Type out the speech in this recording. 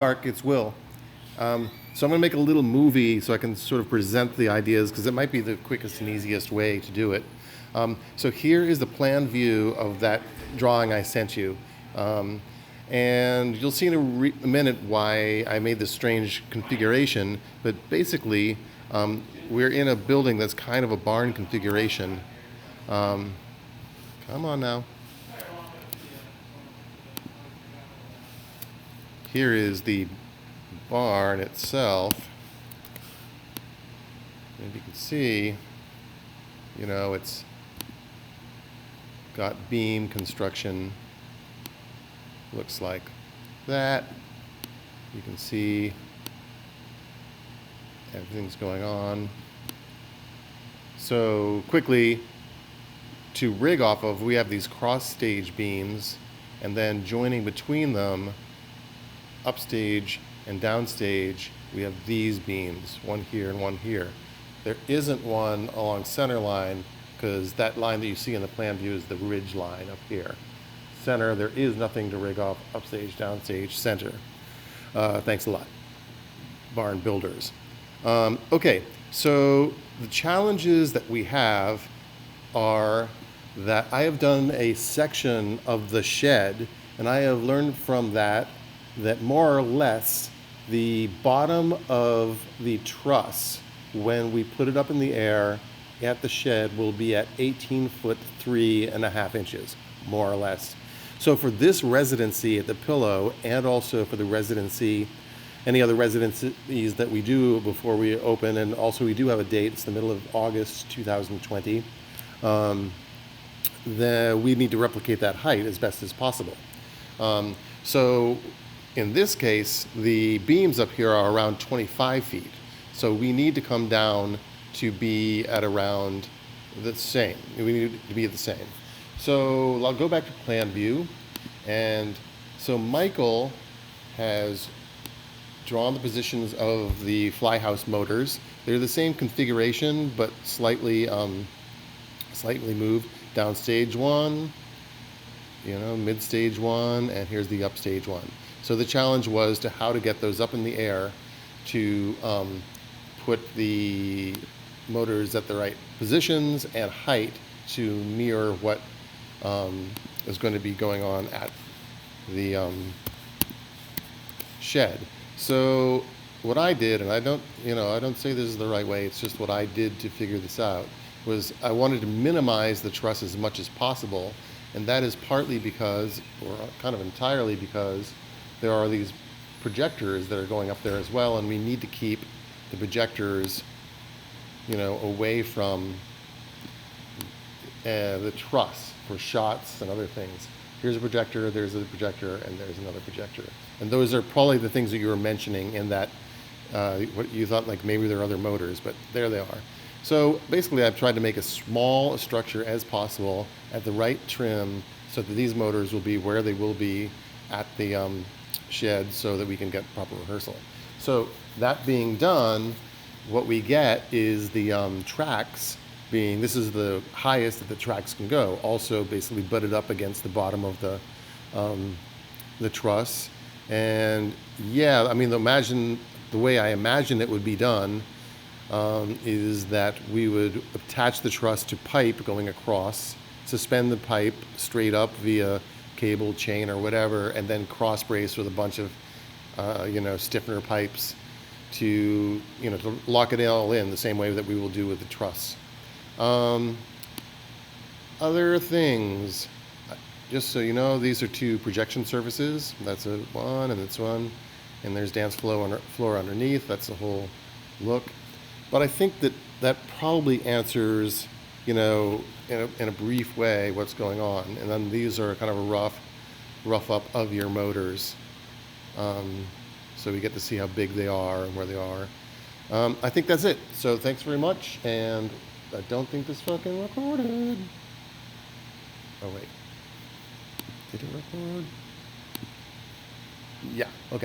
Mark, it's Will. So I'm going to make a little movie so I can sort of present the ideas because it might be the quickest and easiest way to do it. So here is the plan view of that drawing I sent you. Um, and you'll see in a minute why I made this strange configuration, but basically we're in a building that's kind of a barn configuration. Come on now. Here is the barn itself. And you can see, it's got beam construction. Looks like that. You can see everything's going on. So quickly, to rig off of, we have these cross stage beams, and then joining between them, upstage and downstage, we have these beams, one here and one here. There isn't one along center line because that line that you see in the plan view is the ridge line up here. Center, there is nothing to rig off upstage, downstage, center. Thanks a lot, barn builders. Okay, so the challenges that we have are that I have done a section of the shed, and I have learned from that more or less the bottom of the truss, when we put it up in the air at the shed, will be at 18 foot 3.5 inches, more or less. So for this residency at the Pillow, and also for the residency, any other residencies that we do before we open, and also we do have a date, it's the middle of August 2020, then we need to replicate that height as best as possible. So in this case, the beams up here are around 25 feet. So we need to come down to be at around the same. We need to be at the same. So I'll go back to plan view. And so Michael has drawn the positions of the fly house motors. They're the same configuration, but slightly moved. Down stage one, mid stage one, and here's the up stage one. So the challenge was to how to get those up in the air to put the motors at the right positions and height to mirror what is going to be going on at the shed. So what I did, and I don't say this is the right way, it's just what I did to figure this out, was I wanted to minimize the truss as much as possible, and that is partly because, or kind of entirely because, there are these projectors that are going up there as well, and we need to keep the projectors, away from the truss for shots and other things. Here's a projector, there's a projector, and there's another projector. And those are probably the things that you were mentioning in that, what you thought like maybe there are other motors, but there they are. So basically I've tried to make as small a structure as possible at the right trim so that these motors will be where they will be at the shed so that we can get proper rehearsal. So that being done, what we get is the tracks being, this is the highest that the tracks can go, also basically butted up against the bottom of the truss. And yeah, imagine the way I imagine it would be done is that we would attach the truss to pipe going across, suspend the pipe straight up via cable, chain, or whatever, and then cross brace with a bunch of stiffener pipes to lock it all in the same way that we will do with the truss. Other things, just so you know, these are two projection surfaces. That's one and that's one, and there's dance floor underneath. That's the whole look. But I think that probably answers, in a brief way, what's going on. And then these are kind of a rough up of your motors. So we get to see how big they are and where they are. I think that's it. So thanks very much, and I don't think this fucking recorded. Oh wait, did it record? Yeah, okay.